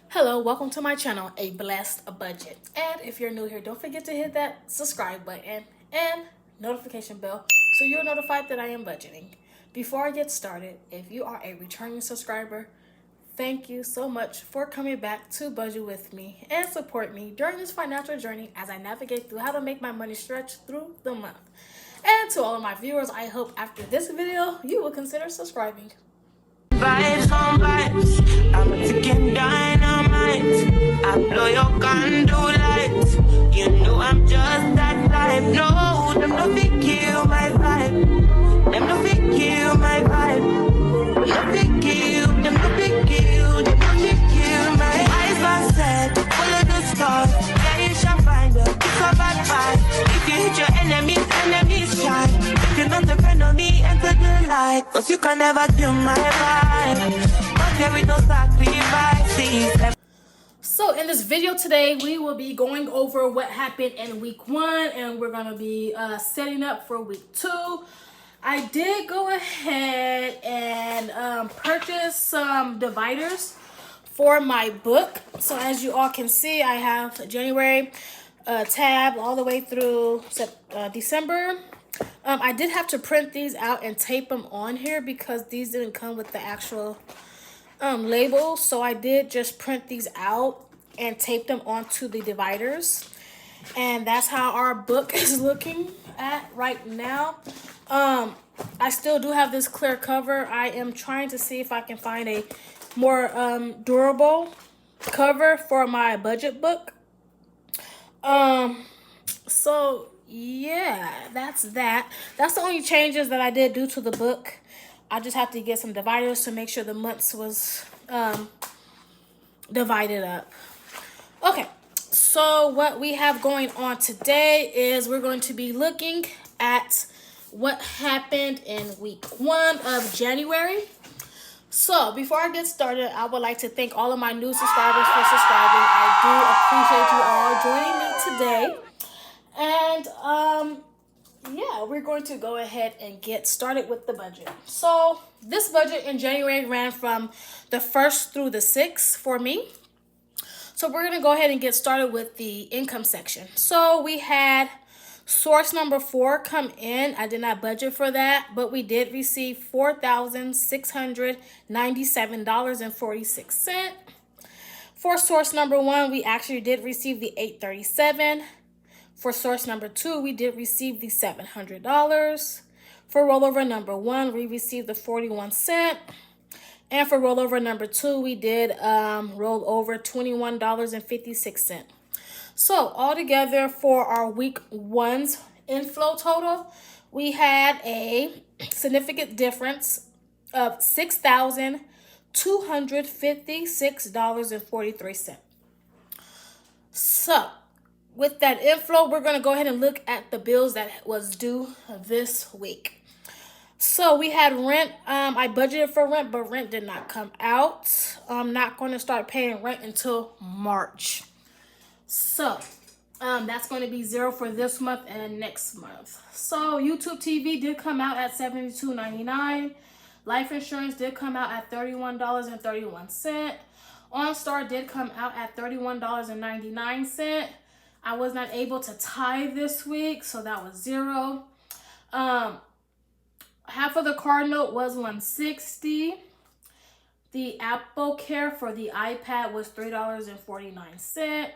Hello, welcome to my channel, A Blessed Budget. And if you're new here, don't forget to hit that subscribe button and notification bell so you're notified that I am budgeting. Before I get started, if you are a returning subscriber, thank you so much for coming back to budget with me and support me during this financial journey as I navigate through how to make my money stretch through the month. And to all of my viewers, I hope after this video, you will consider subscribing. Vibes on vibes, I'm a ticking dynamite. I blow your candle light. You know I'm just that type. No, them no fit kill my vibe. Them no fit kill my vibe. No fit kill, them no fit kill, them no fit kill my eyes. My set, full of the stars. Yeah, you shall find her. It's a bad vibe. If you hit your enemies shine. If you don't depend on me, enter the light. Cause you can never kill my vibe. But there is no sacrifices. So in this video today, we will be going over what happened in week 1 and we're going to be setting up for week 2. I did go ahead and purchase some dividers for my book. So as you all can see, I have January tab all the way through December. I did have to print these out and tape them on here because these didn't come with the actual labels. So I did just print these out and tape them onto the dividers. And that's how our book is looking at right now. I still do have this clear cover. I am trying to see if I can find a more durable cover for my budget book. So yeah, that's that. That's the only changes that I did do to the book. I just have to get some dividers to make sure the months was divided up. Okay, so what we have going on today is we're going to be looking at what happened in week 1 of January. So before I get started, I would like to thank all of my new subscribers for subscribing. I do appreciate you all joining me today. And yeah, we're going to go ahead and get started with the budget. So this budget in January ran from the 1st through the 6th for me. So we're going to go ahead and get started with the income section. So we had source number 4 come in. I did not budget for that, but we did receive $4,697.46. For source number 1, we actually did receive the $837. For source number 2, we did receive the $700. For rollover number 1, we received the 41 cents. And for rollover number 2, we did roll over $21.56. So altogether for our week 1's inflow total, we had a significant difference of $6,256.43. So with that inflow, we're going to go ahead and look at the bills that was due this week. So we had rent. I budgeted for rent, but rent did not come out. I'm not going to start paying rent until March. So that's going to be 0 for this month and next month. So YouTube TV did come out at $72.99. Life insurance did come out at $31.31. OnStar did come out at $31.99. I was not able to tithe this week, so that was 0. Half of the card note was $160. The Apple Care for the iPad was $3.49.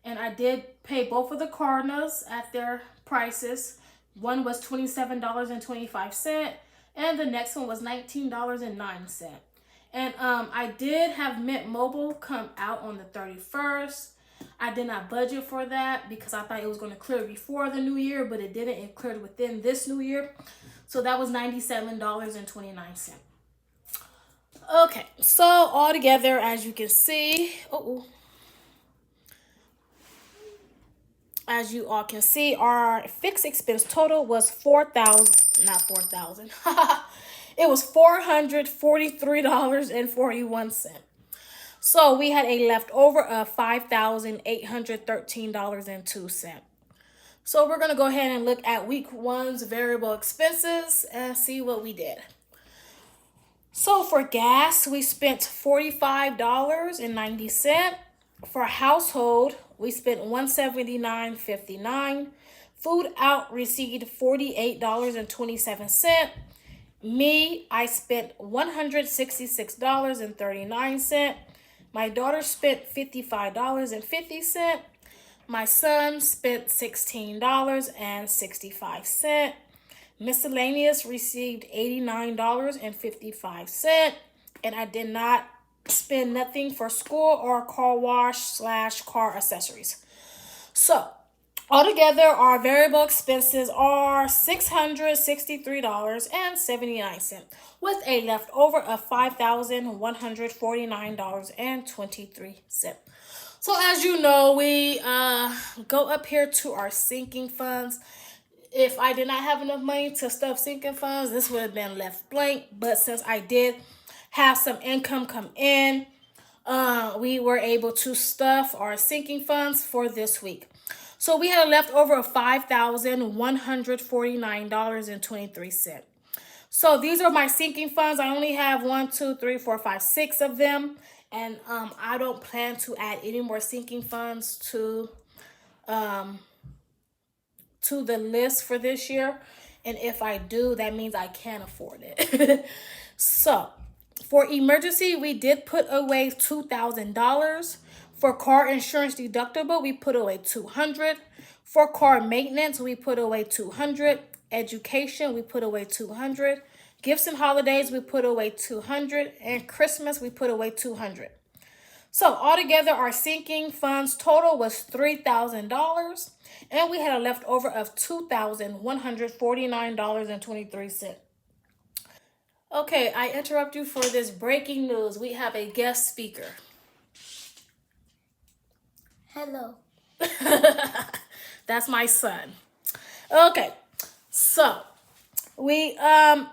And I did pay both of the card notes at their prices. One was $27.25, and the next one was $19.09. And I did have Mint Mobile come out on the 31st. I did not budget for that because I thought it was going to clear before the new year, but it didn't. It cleared within this new year. So that was $97.29. Okay, so altogether, as you can see, as you all can see, our fixed expense total was $4,000. It was $443.41. So we had a leftover of $5,813.02. So we're going to go ahead and look at week 1's variable expenses and see what we did. So for gas, we spent $45.90. For household, we spent $179.59. Food out received $48.27. Me, I spent $166.39. My daughter spent $55.50. My son spent $16.65. Miscellaneous received $89.55. And I did not spend nothing for school or car wash / car accessories. So altogether, our variable expenses are $663.79, with a leftover of $5,149.23. So as you know, we go up here to our sinking funds. If I did not have enough money to stuff sinking funds, this would have been left blank. But since I did have some income come in, we were able to stuff our sinking funds for this week. So we had a leftover of $5,149.23. So these are my sinking funds. I only have 1, 2, 3, 4, 5, 6 of them. And I don't plan to add any more sinking funds to the list for this year. And if I do, that means I can't afford it. So for emergency, we did put away $2,000. For car insurance deductible, we put away $200. For car maintenance, we put away $200. Education, we put away $200. Gifts and holidays, we put away $200. And Christmas, we put away $200. So altogether, our sinking funds total was $3,000. And we had a leftover of $2,149.23. Okay, I interrupt you for this breaking news. We have a guest speaker. Hello. That's my son. Okay, so we had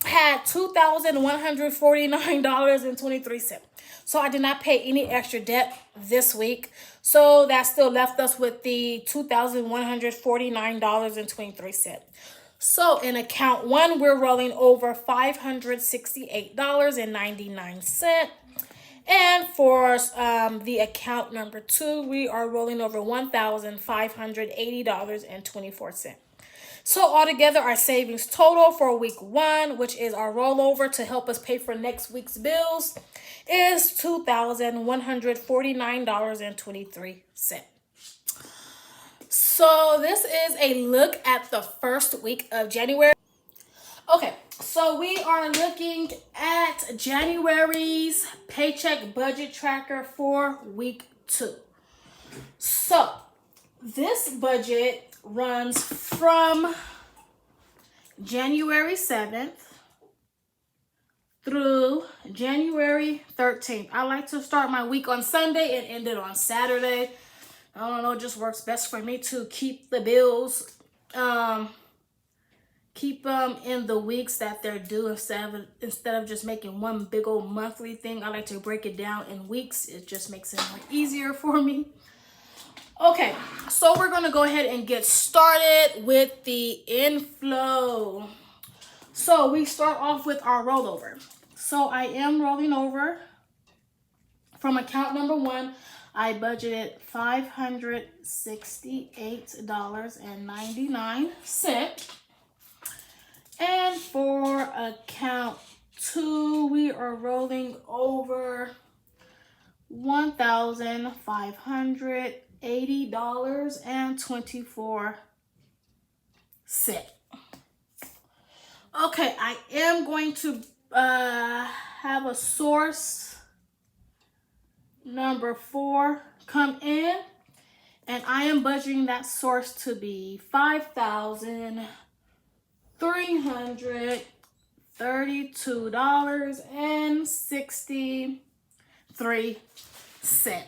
$2,149.23. So I did not pay any extra debt this week. So that still left us with the $2,149.23. So in account 1, we're rolling over $568.99. And for the account number 2, we are rolling over $1,580.24. So altogether, our savings total for week 1, which is our rollover to help us pay for next week's bills, is $2,149.23. So this is a look at the first week of January. Okay, so we are looking at January's paycheck budget tracker for week 2. So this budget runs from January 7th through January 13th. I like to start my week on Sunday and end it on Saturday. I don't know, it just works best for me to keep the bills, keep them in the weeks that they're due instead of just making one big old monthly thing. I like to break it down in weeks. It just makes it more easier for me. Okay, so we're going to go ahead and get started with the inflow. So we start off with our rollover. So I am rolling over from account number 1. I budgeted $568.99. And for account 2, we are rolling over $1,580.24. Okay, I am going to have a source number 4 come in, and I am budgeting that source to be $5,332.63.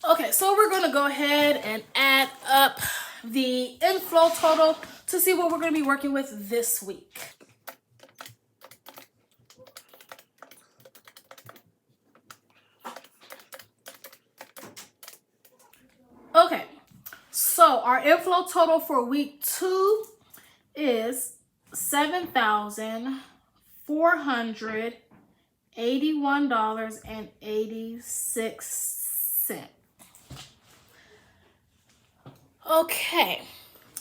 Okay, so we're going to go ahead and add up the inflow total to see what we're going to be working with this week. Okay, so our inflow total for week 2 is $7,400. $481.86. Okay,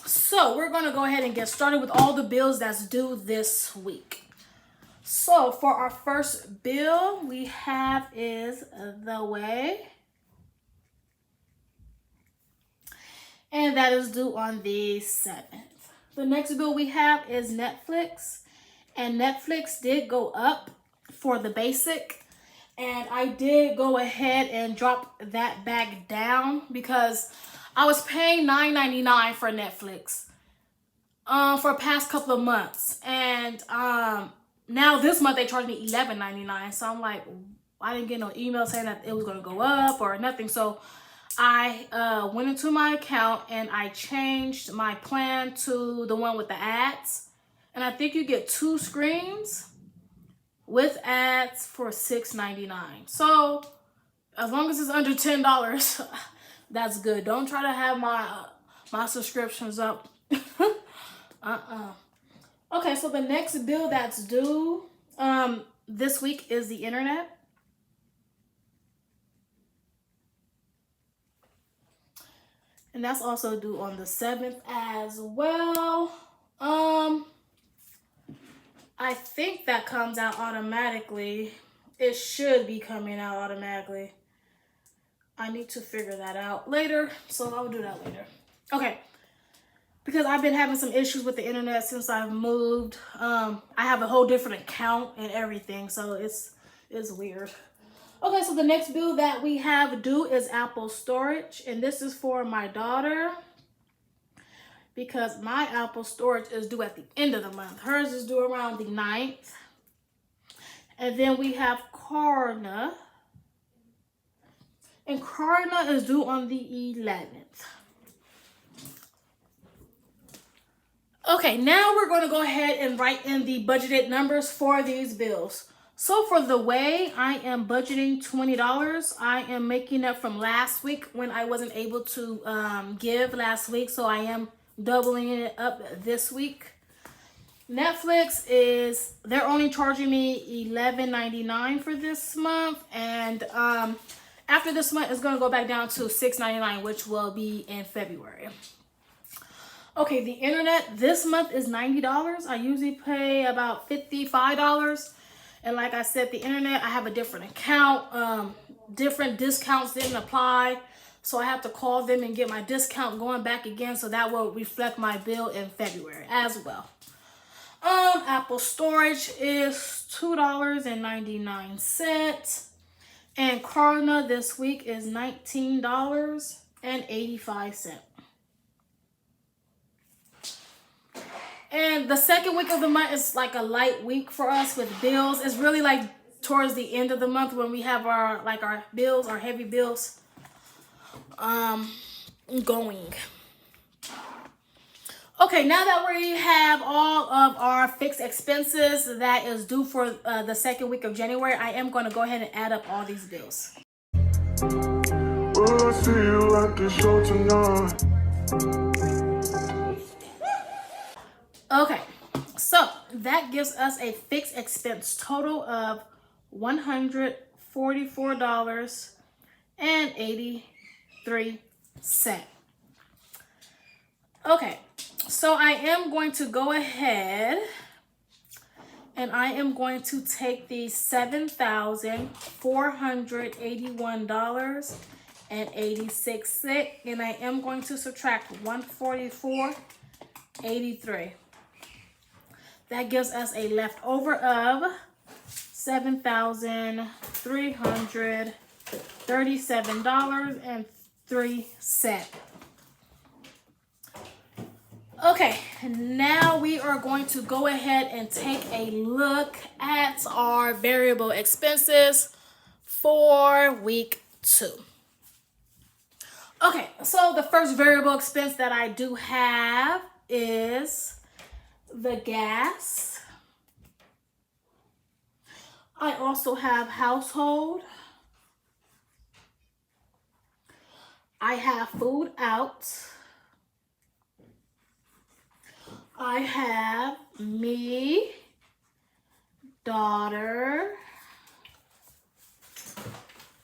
so we're gonna go ahead and get started with all the bills that's due this week. So for our first bill we have is The Way, and that is due on the 7th. The next bill we have is Netflix, and Netflix did go up for the basic, and I did go ahead and drop that back down because I was paying $9.99 for Netflix for the past couple of months, and now this month they charged me $11.99. So I'm like, I didn't get no email saying that it was going to go up or nothing. So I went into my account and I changed my plan to the one with the ads, and I think you get 2 screens with ads for $6.99. So as long as it's under $10, that's good. Don't try to have my subscriptions up. Okay, so the next bill that's due this week is the internet. And that's also due on the 7th as well. I think that comes out automatically. It should be coming out automatically. I need to figure that out later, so I'll do that later. Okay, because I've been having some issues with the internet since I've moved. I have a whole different account and everything, so it's weird. Okay, so the next bill that we have due is Apple storage, and this is for my daughter because my Apple storage is due at the end of the month. Hers is due around the 9th. And then we have Klarna, and Klarna is due on the 11th. Okay, now we're going to go ahead and write in the budgeted numbers for these bills. So for The Way, I am budgeting $20. I am making up from last week when I wasn't able to give last week, so I am doubling it up this week. Netflix they're only charging me $11.99 for this month, and after this month it's going to go back down to $6.99, which will be in February. Okay, the internet this month is $90. I usually pay about $55. And like I said, the internet, I have a different account. Different discounts didn't apply. So I have to call them and get my discount going back again. So that will reflect my bill in February as well. Apple storage is $2.99. And Klarna this week is $19.85. And the second week of the month is like a light week for us with bills. It's really like towards the end of the month when we have our bills, our heavy bills going. Okay, now that we have all of our fixed expenses that is due for the second week of January, I am going to go ahead and add up all these bills. Will I see you at the show tonight? Okay, so that gives us a fixed expense total of $144.83. Okay, so I am going to go ahead and I am going to take the $7,481.86 and I am going to subtract $144.83. That gives us a leftover of $7,337.03. Okay, now we are going to go ahead and take a look at our variable expenses for week 2. Okay, so the first variable expense that I do have is the gas. I also have household. I have food out. I have me, daughter.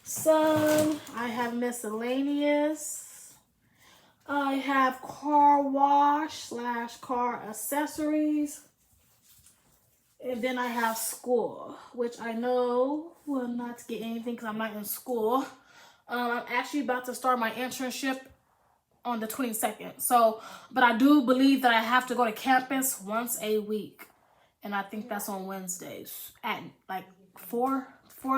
Son, I have miscellaneous. I have car wash / car accessories. And then I have school, which I know will not get anything because I'm not in school. I'm actually about to start my internship on the 22nd. So, but I do believe that I have to go to campus once a week. And I think that's on Wednesdays at like 4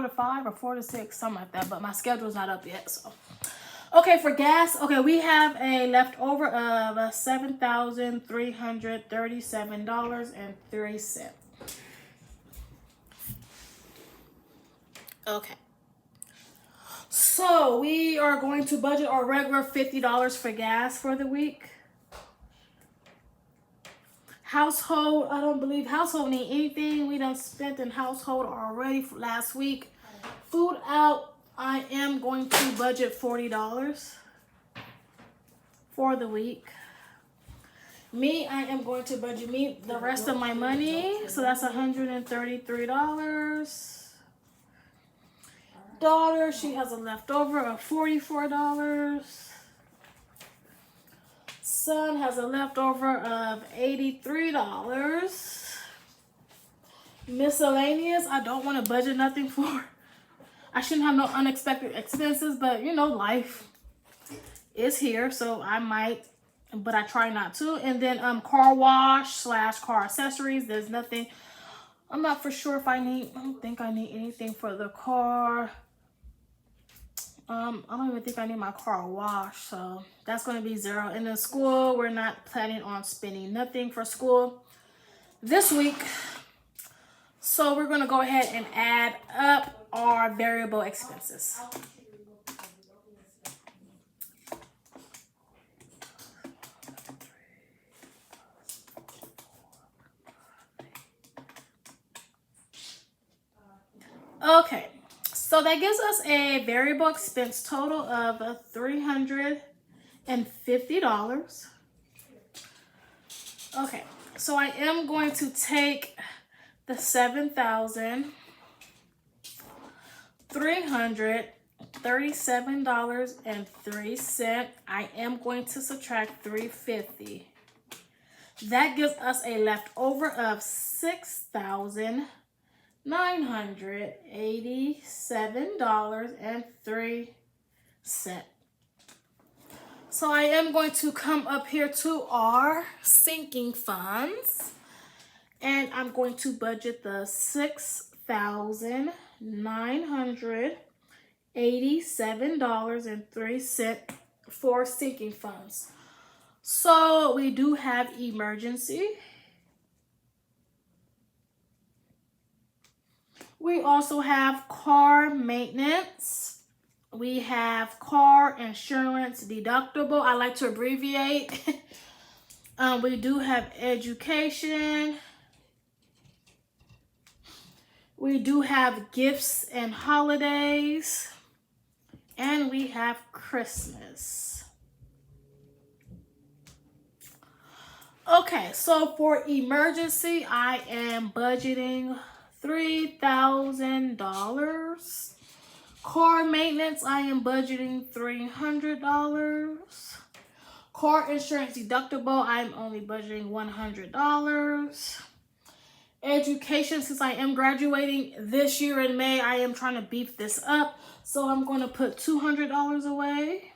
to 5 or 4 to 6, something like that. But my schedule's not up yet, so. Okay, for gas, okay, we have a leftover of $7,337.03. Okay. So we are going to budget our regular $50 for gas for the week. Household, I don't believe household need anything. We done spent in household already for last week. Food out, I am going to budget $40 for the week. Me, I am going to budget me the rest of my money. So that's $133. Daughter, she has a leftover of $44. Son has a leftover of $83. Miscellaneous, I don't want to budget nothing for. I shouldn't have no unexpected expenses, but you know, life is here, so I might, but I try not to. And then car wash / car accessories. There's nothing. I'm not for sure if I don't think I need anything for the car. I don't even think I need my car wash, so that's going to be $0. And then school, we're not planning on spending nothing for school this week. So we're going to go ahead and add up our variable expenses. Okay. So that gives us a variable expense total of $350. Okay, so I am going to take the $7,337.03. I am going to subtract $350. That gives us a leftover of $6,987.03. So I am going to come up here to our sinking funds, and I'm going to budget the $6,987.03 for sinking funds. So we do have emergency. We also have car maintenance. We have car insurance deductible. I like to abbreviate. We do have education. We do have gifts and holidays. And we have Christmas. Okay, so for emergency, I am budgeting $3,000. Car maintenance, I am budgeting $300. Car insurance deductible, I'm only budgeting $100. Education, since I am graduating this year in May, I am trying to beef this up. So I'm going to put $200 away.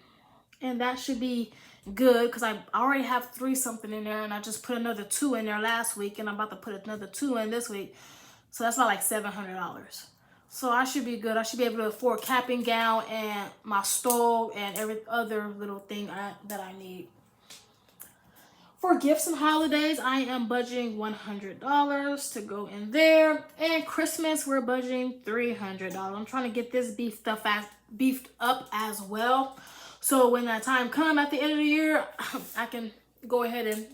And that should be good because I already have 3 something in there, and I just put another 2 in there last week, and I'm about to put another 2 in this week. So that's about like $700. So I should be good. I should be able to afford cap and gown and my stove and every other little thing that I need. For gifts and holidays, I am budgeting $100 to go in there. And Christmas, we're budgeting $300. I'm trying to get this beefed up as well. So when that time comes at the end of the year, I can go ahead and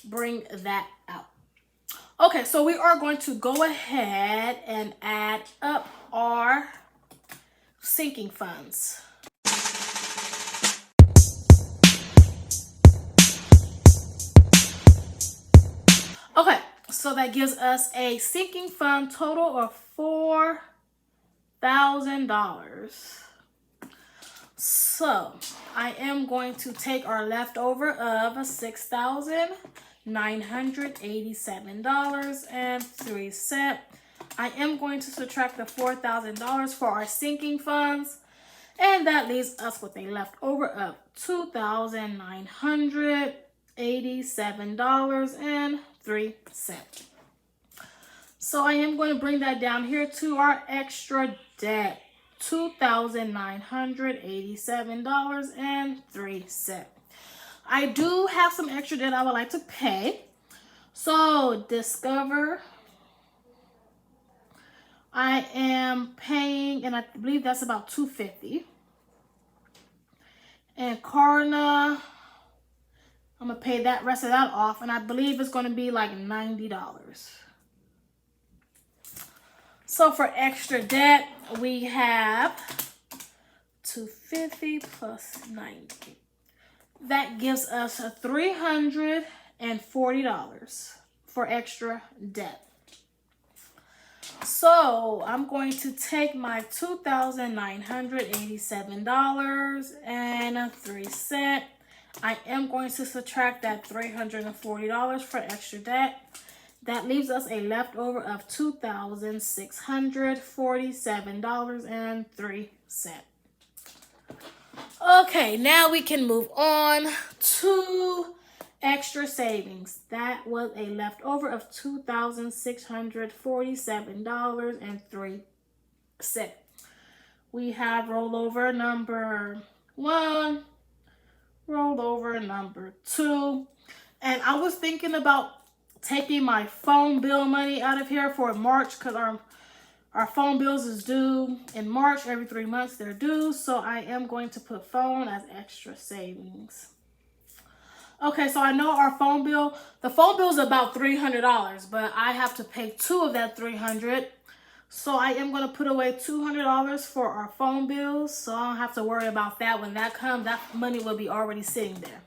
bring that out. Okay, so we are going to go ahead and add up our sinking funds. Okay, So that gives us a sinking fund total of $4,000. So I am going to take our leftover of $6,987.03. I am going to subtract the $4,000 for our sinking funds, and that leaves us with a leftover of $2,987.03. So I am going to bring that down here to our extra debt, $2,987.03. I do have some extra debt I would like to pay. So Discover, I am paying, and I believe that's about $250. And Klarna, I'm gonna pay that rest of that off, and I believe it's gonna be like $90. So for extra debt, we have $250 plus $90. That gives us $340 for extra debt. So I'm going to take my $2,987.03. I am going to subtract that $340 for extra debt. That leaves us a leftover of $2,647.03. Okay, now we can move on to extra savings. That was a leftover of $2,647.03. We have rollover number 1, rollover number 2, and I was thinking about taking my phone bill money out of here for March, because our phone bills is due in March. Every 3 months they're due, so I am going to put phone as extra savings. Okay, so I know our phone bill, the phone bill is about $300, but I have to pay 2 of that $300. So I am going to put away $200 for our phone bills, so I don't have to worry about that. When that comes, that money will be already sitting there.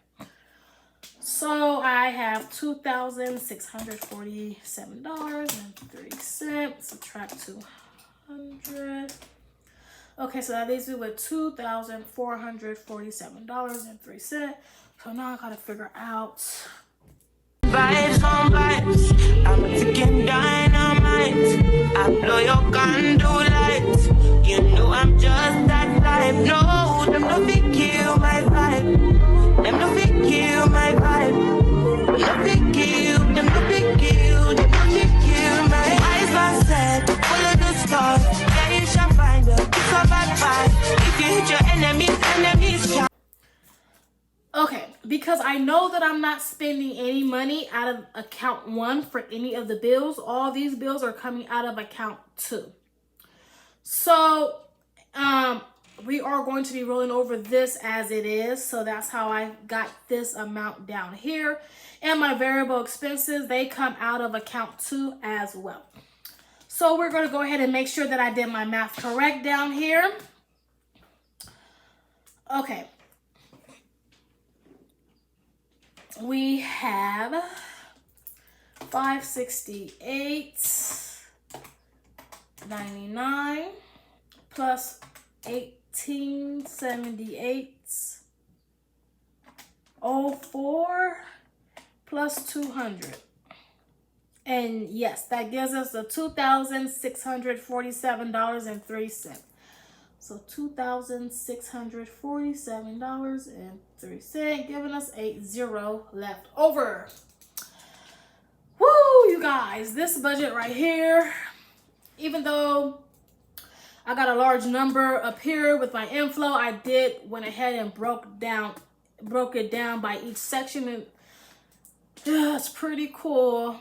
So I have $2,647.03, subtract 200. Okay, so that leaves me with $2,447.03. So now I gotta figure out. Vibes on vibes, I'm a ticking dynamite. I blow your candle light. You know I'm just that type. No, them no fit kill my vibe. Them no fit kill my vibe. Them no fit kill. Them no fit kill. Them no fit kill my eyes. Are set, follow the stars. Yeah, you shall find her. It's a bad vibe. If you hit your enemies shall. Okay, because I know that I'm not spending any money out of account 1 for any of the bills. All these bills are coming out of account 2. So we are going to be rolling over this as it is. So that's how I got this amount down here. And my variable expenses, they come out of account 2 as well. So we're going to go ahead and make sure that I did my math correct down here. Okay. We have $568.99 plus $1878.04 plus 200. And yes, that gives us the $2,647.03. So $2,647.03, giving us a 0 left over. Woo, you guys, this budget right here, even though I got a large number up here with my inflow, I went ahead and broke it down by each section, and it's pretty cool.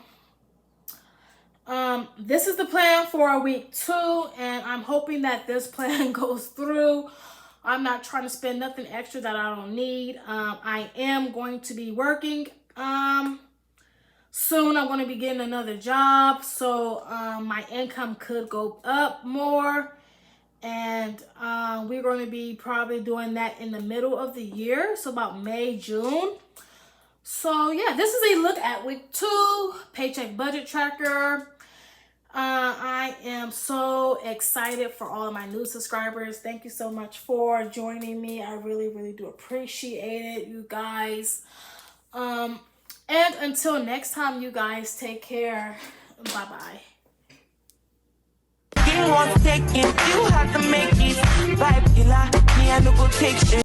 This is the plan for week 2, and I'm hoping that this plan goes through. I'm not trying to spend nothing extra that I don't need. I am going to be working soon. I'm going to be getting another job, so my income could go up more, and we're going to be probably doing that in the middle of the year, so about May, June. So yeah, this is a look at week 2 paycheck budget tracker. I am so excited for all of my new subscribers. Thank you so much for joining me. I really do appreciate it, you guys. And until next time, you guys, take care. Bye-bye. You have to make it. Vibe killer, me I no go take shit.